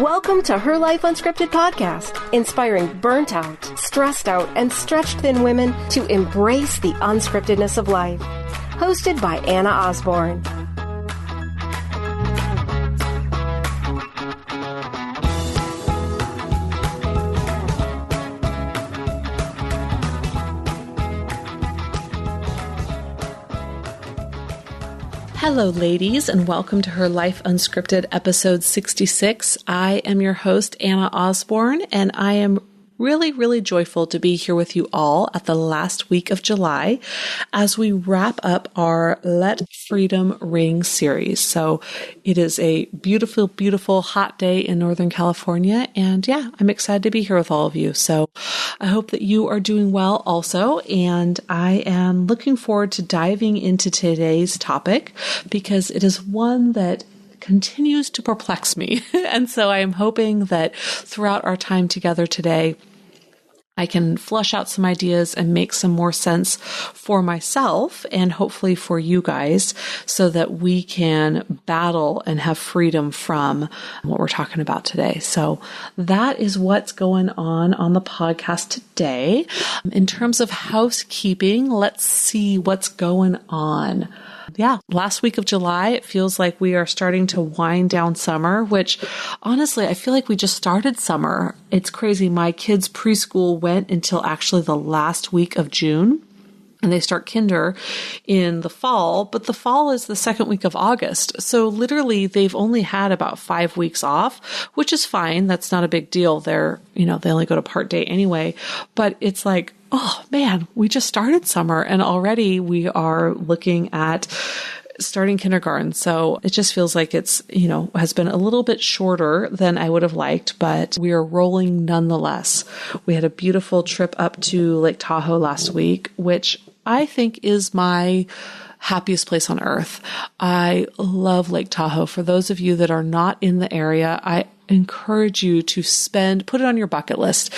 Welcome to Her Life Unscripted podcast, inspiring burnt out, stressed out, and stretched thin women to embrace the unscriptedness of life. Hosted by Anna Osborne. Hello, ladies, and welcome to Her Life Unscripted, episode 66. I am your host, Anna Osborne, and I am really joyful to be here with you all at the last week of July as we wrap up our Let Freedom Ring series. So it is a beautiful hot day in Northern California. And yeah, I'm excited to be here with all of you. So I hope that you are doing well also. And I am looking forward to diving into today's topic because it is one that continues to perplex me. And so I am hoping that throughout our time together today, I can flesh out some ideas and make some more sense for myself and hopefully for you guys so that we can battle and have freedom from what we're talking about today. So that is what's going on the podcast today. In terms of housekeeping, let's see what's going on. Yeah, last week of July, it feels like we are starting to wind down summer, which honestly, I feel like we just started summer. It's crazy. My kids' preschool went until actually the last week of June. And they start kinder in the fall, but the fall is the second week of August. So literally they've only had about 5 weeks off, which is fine. That's not a big deal. They only go to part day anyway, but it's like, oh man, we just started summer and already we are looking at starting kindergarten. So it just feels like it's, has been a little bit shorter than I would have liked, but we are rolling nonetheless. We had a beautiful trip up to Lake Tahoe last week, which I think is my happiest place on earth. I love Lake Tahoe. For those of you that are not in the area, I encourage you to put it on your bucket list.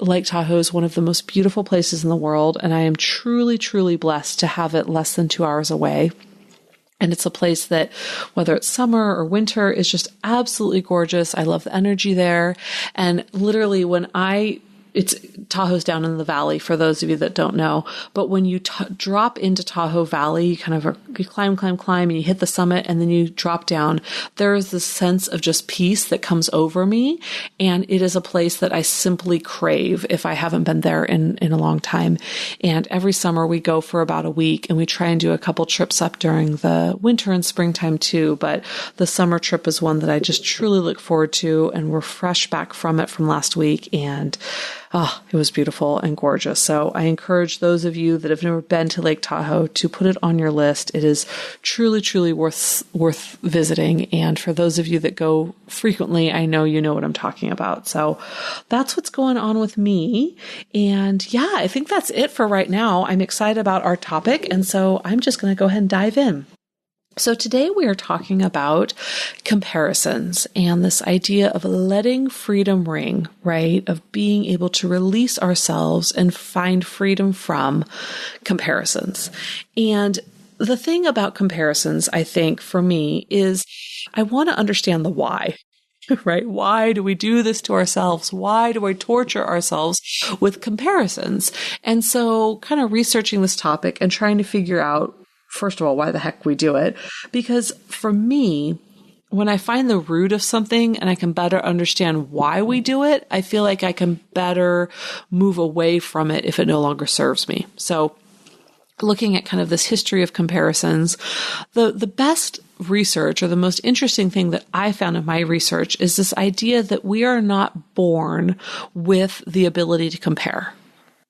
Lake Tahoe is one of the most beautiful places in the world, and I am truly blessed to have it less than 2 hours away. And it's a place that, whether it's summer or winter, is just absolutely gorgeous. I love the energy there. And literally Tahoe's down in the valley for those of you that don't know. But when you drop into Tahoe Valley, you climb, and you hit the summit and then you drop down. There is this sense of just peace that comes over me. And it is a place that I simply crave if I haven't been there in a long time. And every summer we go for about a week and we try and do a couple trips up during the winter and springtime too. But the summer trip is one that I just truly look forward to. And we're fresh back from it from last week. And it was beautiful and gorgeous. So I encourage those of you that have never been to Lake Tahoe to put it on your list. It is truly worth visiting. And for those of you that go frequently, I know you know what I'm talking about. So that's what's going on with me. And yeah, I think that's it for right now. I'm excited about our topic. And so I'm just going to go ahead and dive in. So today we are talking about comparisons and this idea of letting freedom ring, right? Of being able to release ourselves and find freedom from comparisons. And the thing about comparisons, I think for me, is I want to understand the why. Right? Why do we do this to ourselves? Why do we torture ourselves with comparisons? And so kind of researching this topic and trying to figure out, first of all, why the heck we do it. Because for me, when I find the root of something and I can better understand why we do it, I feel like I can better move away from it if it no longer serves me. So looking at kind of this history of comparisons, the best research or the most interesting thing that I found in my research is this idea that we are not born with the ability to compare.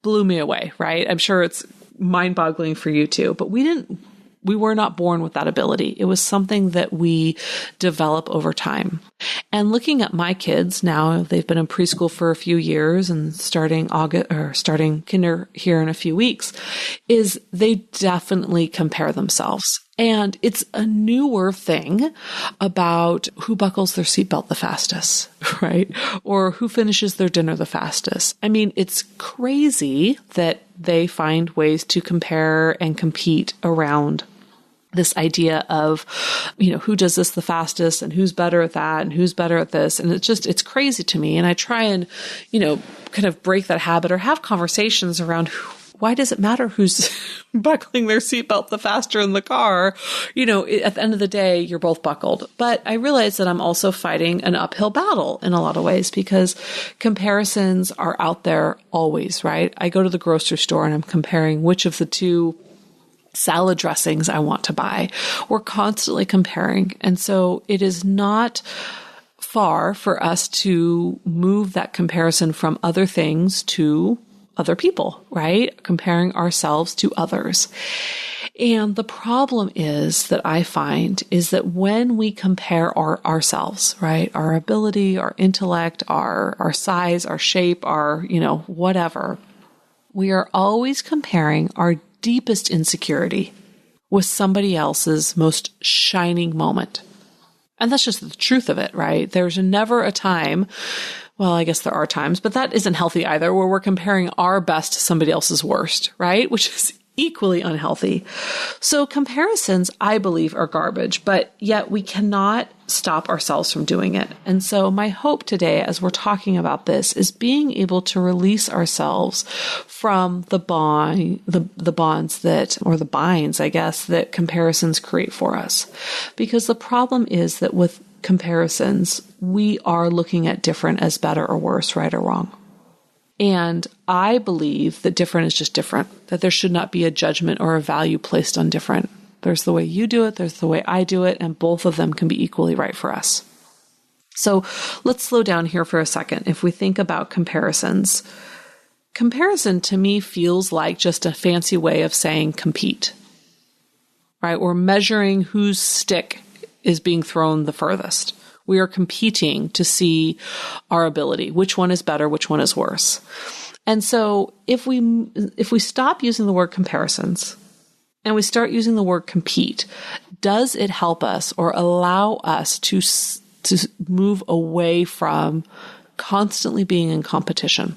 Blew me away, right? I'm sure it's mind-boggling for you too, but we were not born with that ability. It was something that we develop over time. And looking at my kids now, they've been in preschool for a few years and starting kinder here in a few weeks, is they definitely compare themselves. And it's a newer thing about who buckles their seatbelt the fastest, right? Or who finishes their dinner the fastest. I mean, it's crazy that they find ways to compare and compete around this idea of, who does this the fastest and who's better at that and who's better at this. And it's crazy to me. And I try and, kind of break that habit or have conversations around why does it matter who's buckling their seatbelt the faster in the car? At the end of the day, you're both buckled. But I realize that I'm also fighting an uphill battle in a lot of ways because comparisons are out there always, right? I go to the grocery store and I'm comparing which of the two salad dressings I want to buy. We're constantly comparing. And so it is not far for us to move that comparison from other things to other people, right? Comparing ourselves to others. And the problem is that I find is that when we compare ourselves, right? Our ability, our intellect, our size, our shape, our, whatever, we are always comparing our deepest insecurity with somebody else's most shining moment. And that's just the truth of it, right? There's never a time, well, I guess there are times, but that isn't healthy either, where we're comparing our best to somebody else's worst, right? Which is equally unhealthy. So comparisons, I believe, are garbage, but yet we cannot stop ourselves from doing it. And so my hope today, as we're talking about this, is being able to release ourselves from the bonds that, or the binds, I guess, that comparisons create for us. Because the problem is that with comparisons, we are looking at different as better or worse, right or wrong. And I believe that different is just different, that there should not be a judgment or a value placed on different. There's the way you do it, there's the way I do it, and both of them can be equally right for us. So let's slow down here for a second. If we think about comparisons, comparison to me feels like just a fancy way of saying compete, right? We're measuring whose stick is being thrown the furthest. We are competing to see our ability, which one is better, which one is worse. And so if we stop using the word comparisons and we start using the word compete, does it help us or allow us to move away from constantly being in competition?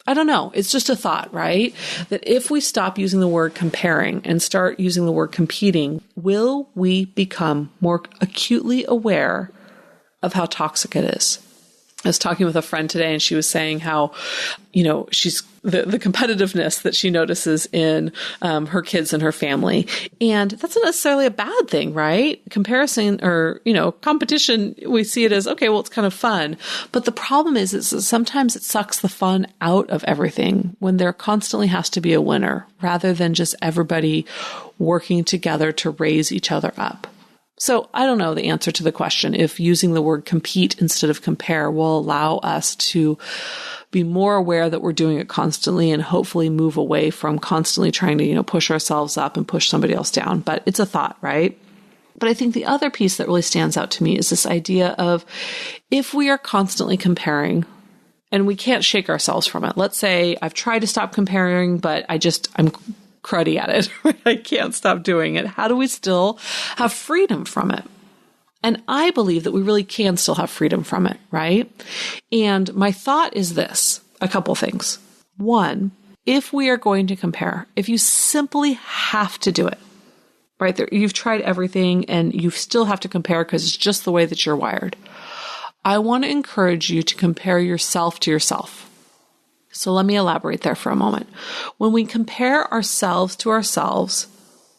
I don't know. It's just a thought, right? That if we stop using the word comparing and start using the word competing, will we become more acutely aware of how toxic it is? I was talking with a friend today and she was saying how, she's the competitiveness that she notices in her kids and her family. And that's not necessarily a bad thing, right? Comparison or, competition, we see it as, okay, well, it's kind of fun. But the problem is sometimes it sucks the fun out of everything when there constantly has to be a winner rather than just everybody working together to raise each other up. So I don't know the answer to the question if using the word compete instead of compare will allow us to be more aware that we're doing it constantly and hopefully move away from constantly trying to, push ourselves up and push somebody else down. But it's a thought, right? But I think the other piece that really stands out to me is this idea of if we are constantly comparing and we can't shake ourselves from it. Let's say I've tried to stop comparing, but I'm cruddy at it. I can't stop doing it. How do we still have freedom from it? And I believe that we really can still have freedom from it, right? And my thought is this, a couple things. One, if we are going to compare, if you simply have to do it, right there, you've tried everything and you still have to compare because it's just the way that you're wired. I want to encourage you to compare yourself to yourself. So let me elaborate there for a moment. When we compare ourselves to ourselves,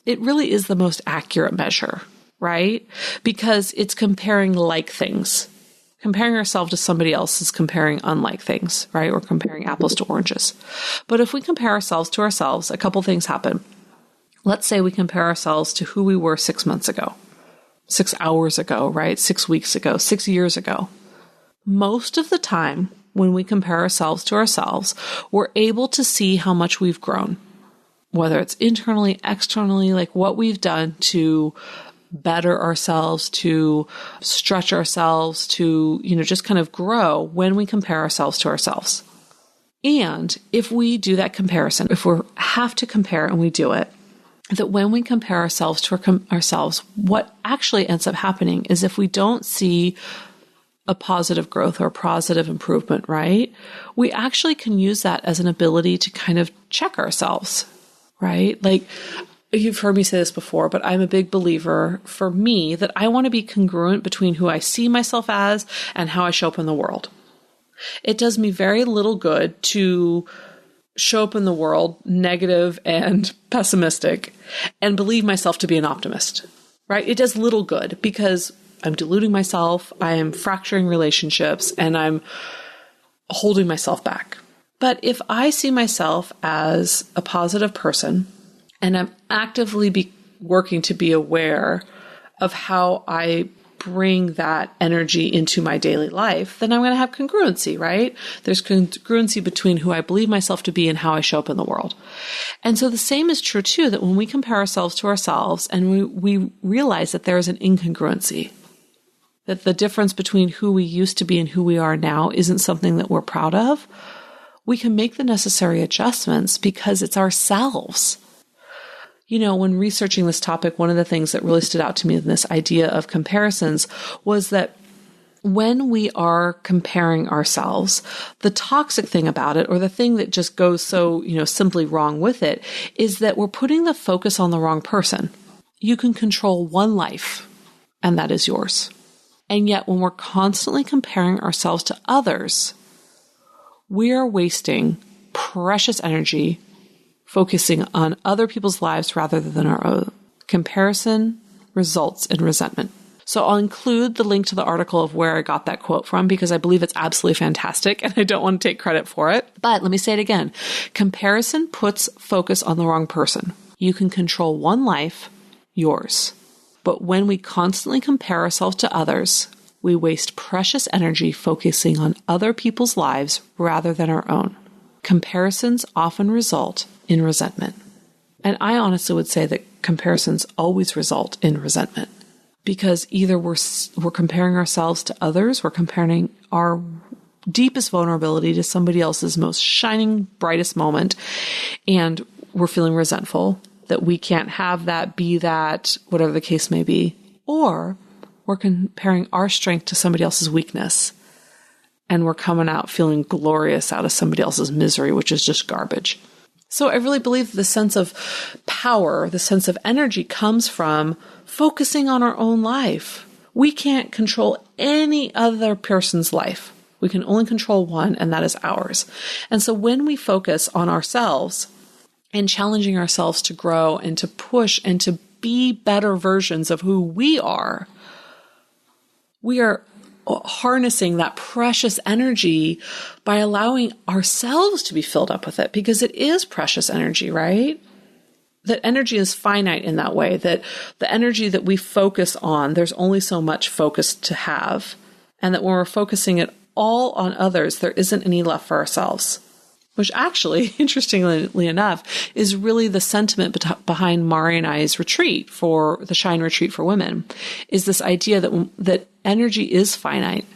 it really is the most accurate measure, right? Because it's comparing like things. Comparing ourselves to somebody else is comparing unlike things, right? We're comparing apples to oranges. But if we compare ourselves to ourselves, a couple things happen. Let's say we compare ourselves to who we were 6 months ago, 6 hours ago, right? 6 weeks ago, 6 years ago. Most of the time, when we compare ourselves to ourselves, we're able to see how much we've grown, whether it's internally, externally, like what we've done to better ourselves, to stretch ourselves, to, just kind of grow when we compare ourselves to ourselves. And if we do that comparison, if we have to compare and we do it, that when we compare ourselves to ourselves, what actually ends up happening is if we don't see a positive growth or a positive improvement, right? We actually can use that as an ability to kind of check ourselves, right? Like you've heard me say this before, but I'm a big believer for me that I want to be congruent between who I see myself as and how I show up in the world. It does me very little good to show up in the world negative and pessimistic and believe myself to be an optimist, right? It does little good because I'm deluding myself, I am fracturing relationships, and I'm holding myself back. But if I see myself as a positive person and I'm actively working to be aware of how I bring that energy into my daily life, then I'm going to have congruency, right? There's congruency between who I believe myself to be and how I show up in the world. And so the same is true too, that when we compare ourselves to ourselves and we realize that there is an incongruency, that the difference between who we used to be and who we are now isn't something that we're proud of, we can make the necessary adjustments because it's ourselves. You know, when researching this topic, one of the things that really stood out to me in this idea of comparisons was that when we are comparing ourselves, the toxic thing about it, or the thing that just goes so, simply wrong with it, is that we're putting the focus on the wrong person. You can control one life, and that is yours. And yet, when we're constantly comparing ourselves to others, we are wasting precious energy focusing on other people's lives rather than our own. Comparison results in resentment. So I'll include the link to the article of where I got that quote from because I believe it's absolutely fantastic and I don't want to take credit for it. But let me say it again. Comparison puts focus on the wrong person. You can control one life, yours. But when we constantly compare ourselves to others, we waste precious energy focusing on other people's lives rather than our own. Comparisons often result in resentment. And I honestly would say that comparisons always result in resentment because either we're comparing ourselves to others, we're comparing our deepest vulnerability to somebody else's most shining, brightest moment, and we're feeling resentful that we can't have that, be that, whatever the case may be, or we're comparing our strength to somebody else's weakness and we're coming out feeling glorious out of somebody else's misery, which is just garbage. So I really believe the sense of power, the sense of energy comes from focusing on our own life. We can't control any other person's life. We can only control one, and that is ours. And so when we focus on ourselves and challenging ourselves to grow and to push and to be better versions of who we are harnessing that precious energy by allowing ourselves to be filled up with it because it is precious energy, right? That energy is finite in that way, that the energy that we focus on, there's only so much focus to have, and that when we're focusing it all on others, there isn't any left for ourselves. Which actually, interestingly enough, is really the sentiment behind Mari and I's retreat for the Shine Retreat for Women, is this idea that energy is finite.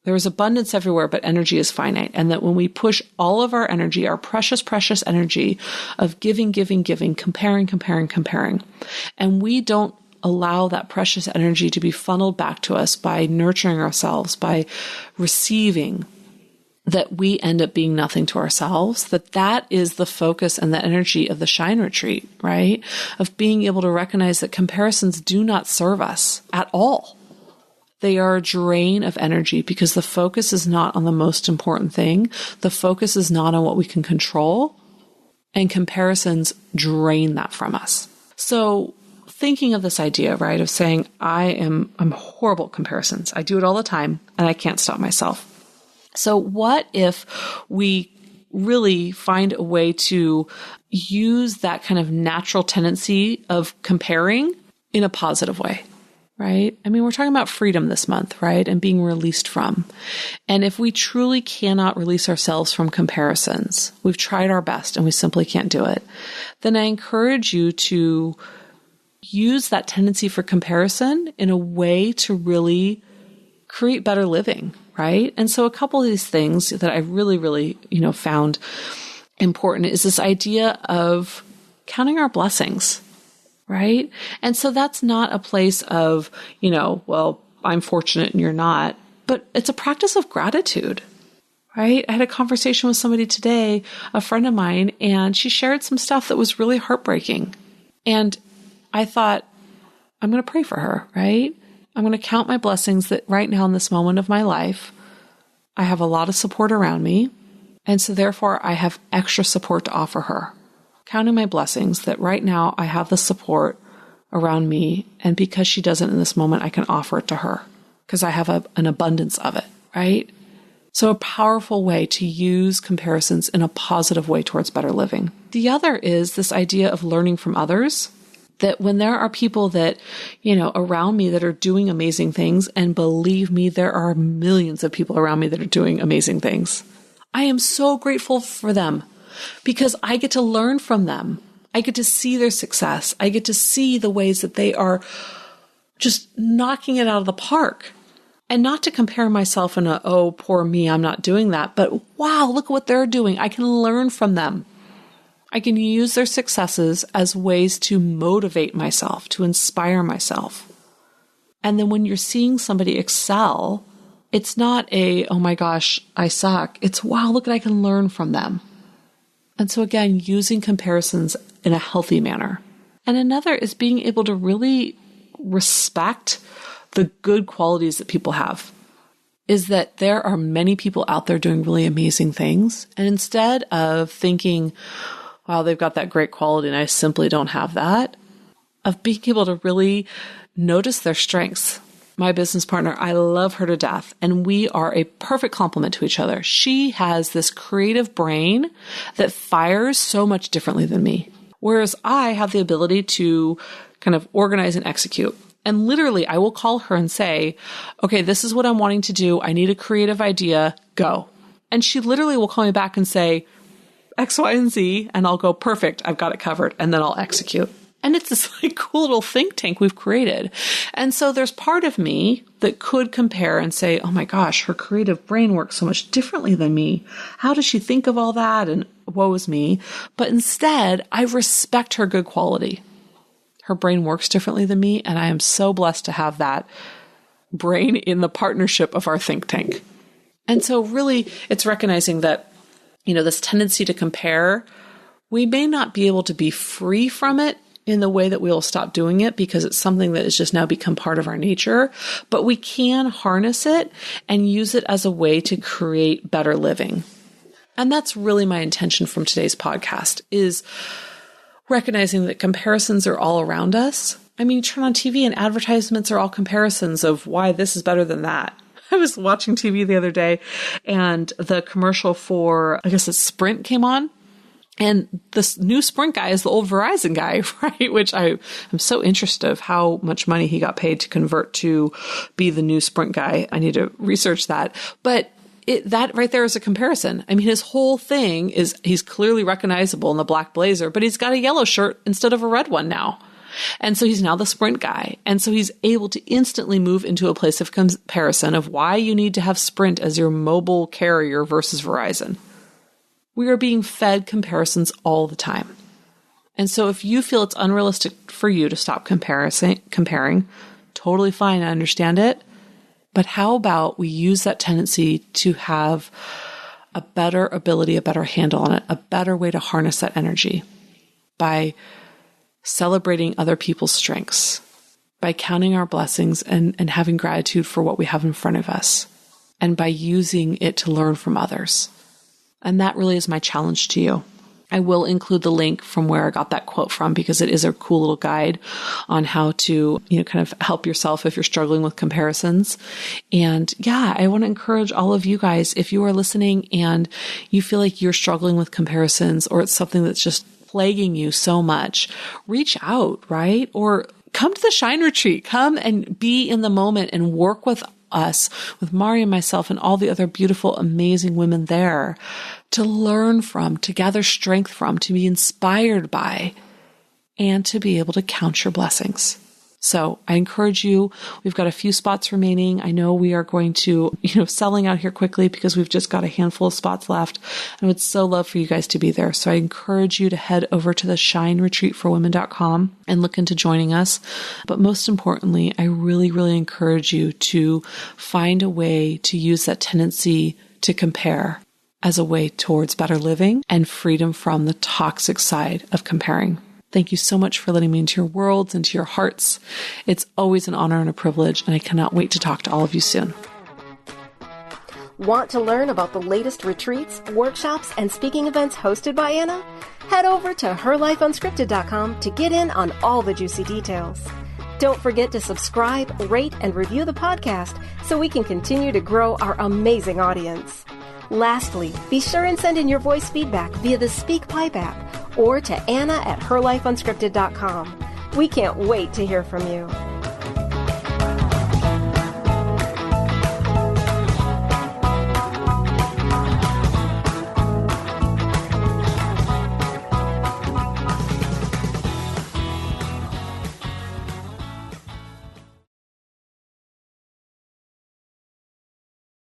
There is abundance everywhere, but energy is finite. And that when we push all of our energy, our precious, precious energy of giving, comparing, and we don't allow that precious energy to be funneled back to us by nurturing ourselves, by receiving, that we end up being nothing to ourselves, that is the focus and the energy of the Shine Retreat, right? Of being able to recognize that comparisons do not serve us at all. They are a drain of energy because the focus is not on the most important thing. The focus is not on what we can control, and comparisons drain that from us. So thinking of this idea, right, of saying, I'm horrible at comparisons. I do it all the time and I can't stop myself. So what if we really find a way to use that kind of natural tendency of comparing in a positive way, right? I mean, we're talking about freedom this month, right? And being released from. And if we truly cannot release ourselves from comparisons, we've tried our best and we simply can't do it, then I encourage you to use that tendency for comparison in a way to really create better living, right? And so a couple of these things that I really, found important is this idea of counting our blessings, right? And so that's not a place of, well, I'm fortunate and you're not, but it's a practice of gratitude, right? I had a conversation with somebody today, a friend of mine, and she shared some stuff that was really heartbreaking. And I thought, I'm going to pray for her, right? I'm going to count my blessings that right now in this moment of my life, I have a lot of support around me. And so therefore I have extra support to offer her. Counting my blessings that right now I have the support around me. And because she doesn't in this moment, I can offer it to her because I have an abundance of it, right? So a powerful way to use comparisons in a positive way towards better living. The other is this idea of learning from others, that when there are people that, around me that are doing amazing things, and believe me, there are millions of people around me that are doing amazing things. I am so grateful for them because I get to learn from them. I get to see their success. I get to see the ways that they are just knocking it out of the park. And not to compare myself in oh, poor me, I'm not doing that. But wow, look what they're doing. I can learn from them. I can use their successes as ways to motivate myself, to inspire myself. And then when you're seeing somebody excel, it's not oh my gosh, I suck. It's wow, look what I can learn from them. And so again, using comparisons in a healthy manner. And another is being able to really respect the good qualities that people have. Is that there are many people out there doing really amazing things. And instead of thinking, wow, they've got that great quality and I simply don't have that, of being able to really notice their strengths. My business partner, I love her to death, and we are a perfect complement to each other. She has this creative brain that fires so much differently than me, whereas I have the ability to kind of organize and execute. And literally, I will call her and say, okay, this is what I'm wanting to do. I need a creative idea. Go. And she literally will call me back and say X, Y, and Z. And I'll go, perfect. I've got it covered. And then I'll execute. And it's this cool little think tank we've created. And so there's part of me that could compare and say, oh my gosh, her creative brain works so much differently than me. How does she think of all that? And woe is me. But instead, I respect her good quality. Her brain works differently than me, and I am so blessed to have that brain in the partnership of our think tank. And so really, it's recognizing that, this tendency to compare, we may not be able to be free from it in the way that we will stop doing it because it's something that has just now become part of our nature, but we can harness it and use it as a way to create better living. And that's really my intention from today's podcast, is recognizing that comparisons are all around us. I mean, you turn on TV and advertisements are all comparisons of why this is better than that. I was watching TV the other day and the commercial for, I guess it's Sprint came on. And this new Sprint guy is the old Verizon guy, right? Which I'm so interested of how much money he got paid to convert to be the new Sprint guy. I need to research that. But that right there is a comparison. I mean, his whole thing is he's clearly recognizable in the black blazer, but he's got a yellow shirt instead of a red one now. And so he's now the Sprint guy. And so he's able to instantly move into a place of comparison of why you need to have Sprint as your mobile carrier versus Verizon. We are being fed comparisons all the time. And so if you feel it's unrealistic for you to stop comparing, totally fine, I understand it. But how about we use that tendency to have a better ability, a better handle on it, a better way to harness that energy by celebrating other people's strengths, by counting our blessings and having gratitude for what we have in front of us, and by using it to learn from others. And that really is my challenge to you. I will include the link from where I got that quote from because it is a cool little guide on how to, kind of help yourself if you're struggling with comparisons. And yeah, I want to encourage all of you guys, if you are listening and you feel like you're struggling with comparisons or it's something that's just plaguing you so much, reach out, right? Or come to the Shine Retreat. Come and be in the moment and work with us, with Mari and myself and all the other beautiful, amazing women there to learn from, to gather strength from, to be inspired by, and to be able to count your blessings. So I encourage you, we've got a few spots remaining. I know we are going to, selling out here quickly because we've just got a handful of spots left. I would so love for you guys to be there. So I encourage you to head over to the shineretreatforwomen.com and look into joining us. But most importantly, I really, really encourage you to find a way to use that tendency to compare as a way towards better living and freedom from the toxic side of comparing. Thank you so much for letting me into your worlds, into your hearts. It's always an honor and a privilege, and I cannot wait to talk to all of you soon. Want to learn about the latest retreats, workshops, and speaking events hosted by Anna? Head over to herlifeunscripted.com to get in on all the juicy details. Don't forget to subscribe, rate, and review the podcast so we can continue to grow our amazing audience. Lastly, be sure and send in your voice feedback via the SpeakPipe app or to Anna@herlifeunscripted.com. We can't wait to hear from you.